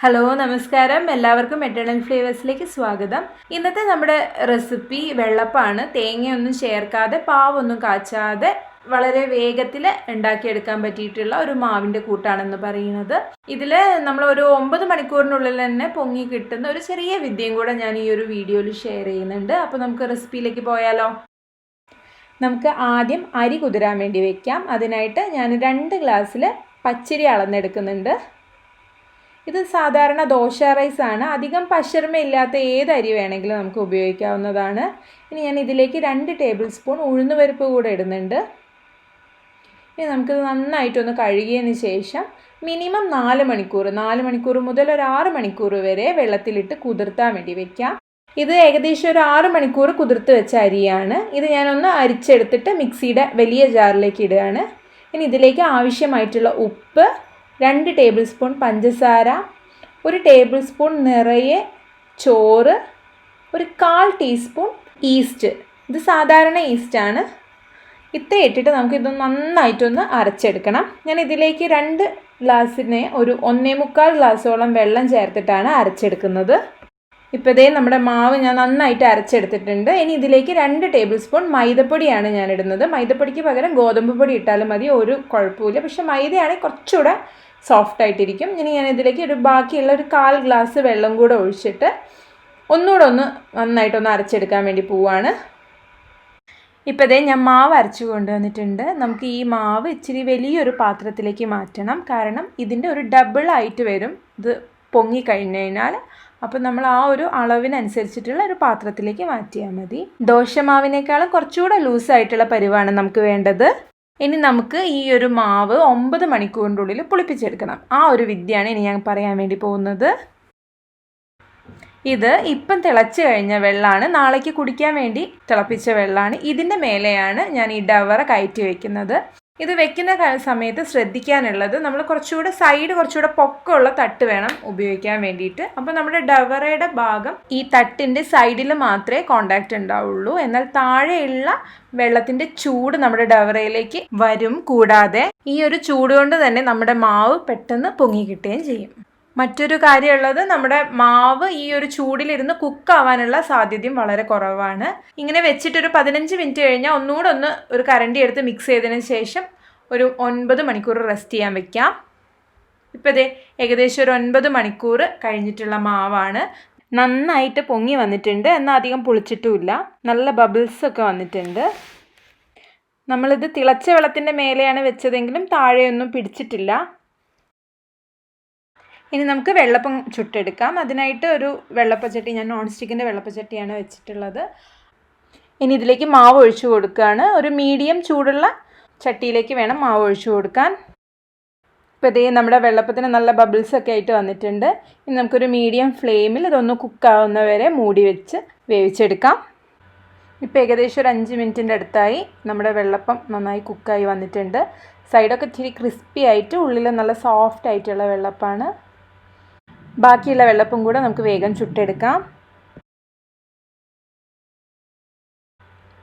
Hello നമസ്കാരം, എല്ലാവർക്കും maternal ഫ്ലേവേഴ്സിലേക്ക് സ്വാഗതം. ഇന്നത്തെ നമ്മുടെ റെസിപ്പി വെള്ളപ്പമാണ്. തേങ്ങയൊന്നും ചേർക്കാതെ പാവൊന്നും കാച്ചാതെ വളരെ വേഗത്തിൽ ഉണ്ടാക്കിയെടുക്കാൻ പറ്റിയിട്ടുള്ള ഒരു മാവിൻ്റെ കൂട്ടാണെന്ന് പറയുന്നത്. ഇതിൽ നമ്മൾ ഒരു 9 മണിക്കൂറിനുള്ളിൽ തന്നെ പൊങ്ങി കിട്ടുന്ന ഒരു ചെറിയ വിദ്യയും കൂടെ ഞാൻ ഈ ഒരു വീഡിയോയിൽ ഷെയർ ചെയ്യുന്നുണ്ട്. അപ്പോൾ നമുക്ക് റെസിപ്പിയിലേക്ക് പോയാലോ. നമുക്ക് ആദ്യം അരി കുതിരാൻ വേണ്ടി വെക്കാം. അതിനായിട്ട് ഞാൻ 2 ഗ്ലാസ്സിൽ പച്ചരി അളന്നെടുക്കുന്നുണ്ട്. ഇത് സാധാരണ ദോശ റൈസാണ്. അധികം പശർമയില്ലാത്ത ഏത് അരി വേണമെങ്കിലും നമുക്ക് ഉപയോഗിക്കാവുന്നതാണ്. ഇനി ഞാൻ ഇതിലേക്ക് 2 ടേബിൾ സ്പൂൺ ഉഴുന്നുപരിപ്പ് കൂടെ ഇടുന്നുണ്ട്. ഇനി നമുക്കിത് നന്നായിട്ടൊന്ന് കഴുകിയതിന് ശേഷം മിനിമം 4 മണിക്കൂർ മുതൽ ഒരു 6 മണിക്കൂർ വരെ വെള്ളത്തിലിട്ട് കുതിർത്താൻ വേണ്ടി വെക്കാം. ഇത് ഏകദേശം ഒരു 6 മണിക്കൂർ കുതിർത്ത് വെച്ച അരിയാണ്. ഇത് ഞാനൊന്ന് അരിച്ചെടുത്തിട്ട് മിക്സിയുടെ വലിയ ജാറിലേക്ക് ഇടുകയാണ്. ഇനി ഇതിലേക്ക് ആവശ്യമായിട്ടുള്ള ഉപ്പ്, 2 ടേബിൾ സ്പൂൺ പഞ്ചസാര, 1 ടേബിൾ സ്പൂൺ നിറയെ ചോറ്, ഒരു 1/4 ടീസ്പൂൺ ഈസ്റ്റ്. ഇത് സാധാരണ ഈസ്റ്റാണ്. ഇത്ര ഇട്ടിട്ട് നമുക്കിത് നന്നായിട്ടൊന്ന് അരച്ചെടുക്കണം. ഞാൻ ഇതിലേക്ക് 2 ഗ്ലാസ്സിന് ഒരു 1.25 ഗ്ലാസ്സോളം വെള്ളം ചേർത്തിട്ടാണ് അരച്ചെടുക്കുന്നത്. ഇപ്പോൾ ഇതേ നമ്മുടെ മാവ് ഞാൻ നന്നായിട്ട് അരച്ചെടുത്തിട്ടുണ്ട്. ഇനി ഇതിലേക്ക് 2 ടേബിൾ സ്പൂൺ മൈദപ്പൊടിയാണ് ഞാൻ ഇടുന്നത്. മൈദപ്പൊടിക്ക് പകരം ഗോതമ്പ് പൊടി ഇട്ടാലും മതി, ഒരു കുഴപ്പമില്ല. പക്ഷേ മൈദയാണെങ്കിൽ കുറച്ചുകൂടെ സോഫ്റ്റ് ആയിട്ടിരിക്കും. ഇനി ഞാൻ ഇതിലേക്ക് ബാക്കിയുള്ള ഒരു 1/4 ഗ്ലാസ് വെള്ളം കൂടെ ഒഴിച്ചിട്ട് ഒന്നുകൂടെ നന്നായിട്ടൊന്ന് അരച്ചെടുക്കാൻ വേണ്ടി പോവുകയാണ്. ഇപ്പോൾ ഇതേ ഞാൻ മാവ് അരച്ചു കൊണ്ടുവന്നിട്ടുണ്ട്. നമുക്ക് ഈ മാവ് ഇച്ചിരി വലിയൊരു പാത്രത്തിലേക്ക് മാറ്റണം. കാരണം ഇതിൻ്റെ ഒരു ഡബിളായിട്ട് വരും ഇത് പൊങ്ങിക്കഴിഞ്ഞ് കഴിഞ്ഞാൽ. അപ്പോൾ നമ്മൾ ആ ഒരു അളവിനനുസരിച്ചിട്ടുള്ള ഒരു പാത്രത്തിലേക്ക് മാറ്റിയാൽ മതി. ദോശമാവിനേക്കാളും കുറച്ചുകൂടെ ലൂസായിട്ടുള്ള പരിവാണ് നമുക്ക് വേണ്ടത്. ഇനി നമുക്ക് ഈ ഒരു മാവ് 9 മണിക്കൂറിൻ്റെ ഉള്ളിൽ പുളിപ്പിച്ചെടുക്കണം. ആ ഒരു വിദ്യയാണ് ഇനി ഞാൻ പറയാൻ വേണ്ടി പോകുന്നത്. ഇത് ഇപ്പം തിളച്ച് കഴിഞ്ഞ വെള്ളമാണ്, നാളേക്ക് കുടിക്കാൻ വേണ്ടി തിളപ്പിച്ച വെള്ളമാണ്. ഇതിൻ്റെ മേലെയാണ് ഞാൻ ഈ ഡവറ കയറ്റി വയ്ക്കുന്നത്. ഇത് വെക്കുന്ന സമയത്ത് ശ്രദ്ധിക്കാനുള്ളത്, നമ്മൾ കുറച്ചുകൂടെ പൊക്കമുള്ള തട്ട് വേണം ഉപയോഗിക്കാൻ വേണ്ടിയിട്ട്. അപ്പോൾ നമ്മുടെ ഡവറയുടെ ഭാഗം ഈ തട്ടിൻ്റെ സൈഡിൽ മാത്രമേ കോണ്ടാക്റ്റ് ഉണ്ടാവുള്ളൂ. എന്നാൽ താഴെയുള്ള വെള്ളത്തിൻ്റെ ചൂട് നമ്മുടെ ഡവറയിലേക്ക് വരും. കൂടാതെ ഈ ഒരു ചൂട് കൊണ്ട് തന്നെ നമ്മുടെ മാവ് പെട്ടെന്ന് പൊങ്ങി കിട്ടുകയും ചെയ്യും. മറ്റൊരു കാര്യമുള്ളത്, നമ്മുടെ മാവ് ഈ ഒരു ചൂടിലിരുന്ന് കുക്കാവാനുള്ള സാധ്യതയും വളരെ കുറവാണ്. ഇങ്ങനെ വെച്ചിട്ടൊരു 15 മിനിറ്റ് കഴിഞ്ഞാൽ ഒന്നുകൂടെ ഒരു കരണ്ടി എടുത്ത് മിക്സ് ചെയ്തതിന് ശേഷം ഒരു 9 മണിക്കൂർ റെസ്റ്റ് ചെയ്യാൻ വെക്കാം. ഇപ്പോൾ ഇതേ ഏകദേശം ഒരു 9 മണിക്കൂർ കഴിഞ്ഞിട്ടുള്ള മാവാണ്. നന്നായിട്ട് പൊങ്ങി വന്നിട്ടുണ്ട്, എന്നാൽ അധികം പുളിച്ചിട്ടുമില്ല. നല്ല ബബിൾസൊക്കെ വന്നിട്ടുണ്ട്. നമ്മളിത് തിളച്ച വെള്ളത്തിൻ്റെ മേലെയാണ് വെച്ചതെങ്കിലും താഴെയൊന്നും പിടിച്ചിട്ടില്ല. ഇനി നമുക്ക് വെള്ളപ്പം ചുട്ടെടുക്കാം. അതിനായിട്ട് ഒരു വെള്ളപ്പച്ചട്ടി, ഞാൻ നോൺ സ്റ്റിക്കിൻ്റെ വെള്ളപ്പച്ചട്ടിയാണ് വെച്ചിട്ടുള്ളത്. ഇനി ഇതിലേക്ക് മാവ് ഒഴിച്ചു കൊടുക്കുകയാണ്. ഒരു മീഡിയം ചൂടുള്ള ചട്ടിയിലേക്ക് വേണം മാവ് ഒഴിച്ചു കൊടുക്കാൻ. ഇപ്പോൾ ഇതേ നമ്മുടെ വെള്ളപ്പത്തിന് നല്ല ബബിൾസൊക്കെ ആയിട്ട് വന്നിട്ടുണ്ട്. ഇനി നമുക്കൊരു മീഡിയം ഫ്ലെയിമിൽ ഇതൊന്ന് കുക്കാവുന്നവരെ മൂടി വെച്ച് വേവിച്ചെടുക്കാം. ഇപ്പോൾ ഏകദേശം ഒരു 5 മിനിറ്റിൻ്റെ അടുത്തായി നമ്മുടെ വെള്ളപ്പം നന്നായി കുക്കായി വന്നിട്ടുണ്ട്. സൈഡൊക്കെ ഇച്ചിരി ക്രിസ്പി ആയിട്ട് ഉള്ളിൽ നല്ല സോഫ്റ്റ് ആയിട്ടുള്ള വെള്ളപ്പാണ്. ബാക്കിയുള്ള വെള്ളപ്പം കൂടെ നമുക്ക് വേഗം ചുട്ടെടുക്കാം.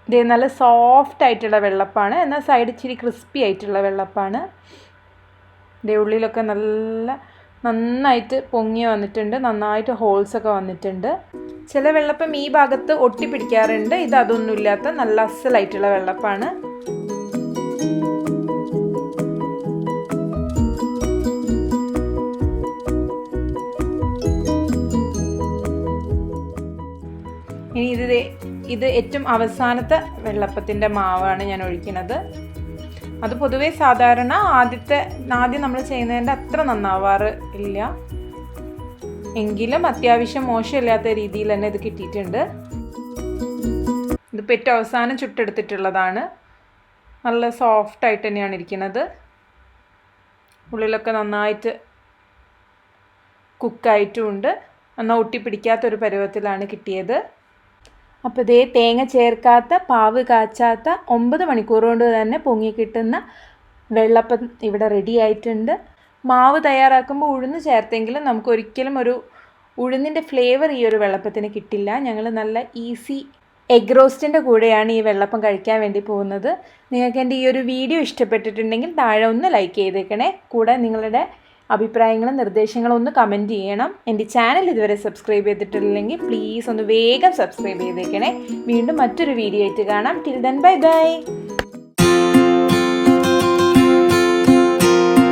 ഇത് നല്ല സോഫ്റ്റ് ആയിട്ടുള്ള വെള്ളപ്പാണ്, എന്നാൽ സൈഡ് ഇച്ചിരി ക്രിസ്പി ആയിട്ടുള്ള വെള്ളപ്പാണ്. ഇത് ഉള്ളിലൊക്കെ നന്നായിട്ട് പൊങ്ങി വന്നിട്ടുണ്ട്, നന്നായിട്ട് ഹോൾസൊക്കെ വന്നിട്ടുണ്ട്. ചില വെള്ളപ്പം ഈ ഭാഗത്ത് ഒട്ടിപ്പിടിക്കാറുണ്ട്. ഇത് അതൊന്നുമില്ലാത്ത നല്ല അസലായിട്ടുള്ള വെള്ളപ്പാണ്. ഇനി ഇത് ഏറ്റവും അവസാനത്തെ വെള്ളപ്പത്തിൻ്റെ മാവാണ് ഞാൻ ഒഴിക്കുന്നത്. അത് പൊതുവേ സാധാരണ ആദ്യം നമ്മൾ ചെയ്യുന്നതിൻ്റെ അത്ര നന്നാവാറ് ഇല്ല, എങ്കിലും അത്യാവശ്യം മോശമില്ലാത്ത രീതിയിൽ തന്നെ ഇത് കിട്ടിയിട്ടുണ്ട്. ഇതിപ്പോൾ ഏറ്റവും അവസാനം ചുട്ടെടുത്തിട്ടുള്ളതാണ്. നല്ല സോഫ്റ്റായിട്ട് തന്നെയാണ് ഇരിക്കുന്നത്. ഉള്ളിലൊക്കെ നന്നായിട്ട് കുക്കായിട്ടുമുണ്ട്. എന്നാൽ ഒട്ടിപ്പിടിക്കാത്തൊരു പരുവത്തിലാണ് കിട്ടിയത്. അപ്പോൾ ഇതേ തേങ്ങ ചേർക്കാത്ത, പാവ് കാച്ചാത്ത 9 മണിക്കൂർ കൊണ്ട് തന്നെ പൊങ്ങി കിട്ടുന്ന വെള്ളപ്പം ഇവിടെ റെഡി ആയിട്ടുണ്ട്. മാവ് തയ്യാറാക്കുമ്പോൾ ഉഴുന്ന് ചേർത്തെങ്കിലും നമുക്ക് ഒരിക്കലും ഒരു ഉഴുന്നിൻ്റെ ഫ്ലേവർ ഈ ഒരു വെള്ളപ്പത്തിന് കിട്ടില്ല. ഞങ്ങൾ നല്ല ഈസി എഗ് റോസ്റ്റിൻ്റെ കൂടെയാണ് ഈ വെള്ളപ്പം കഴിക്കാൻ വേണ്ടി പോകുന്നത്. നിങ്ങൾക്ക് എൻ്റെ ഈ ഒരു വീഡിയോ ഇഷ്ടപ്പെട്ടിട്ടുണ്ടെങ്കിൽ താഴെ ഒന്ന് ലൈക്ക് ചെയ്തേക്കണേ. കൂടെ നിങ്ങളുടെ അഭിപ്രായങ്ങളും നിർദ്ദേശങ്ങളും ഒന്ന് കമൻറ്റ് ചെയ്യണം. എൻ്റെ ചാനൽ ഇതുവരെ സബ്സ്ക്രൈബ് ചെയ്തിട്ടില്ലെങ്കിൽ പ്ലീസ് ഒന്ന് വേഗം സബ്സ്ക്രൈബ് ചെയ്തേക്കണേ. വീണ്ടും മറ്റൊരു വീഡിയോ ആയിട്ട് കാണാം. Till then bye bye.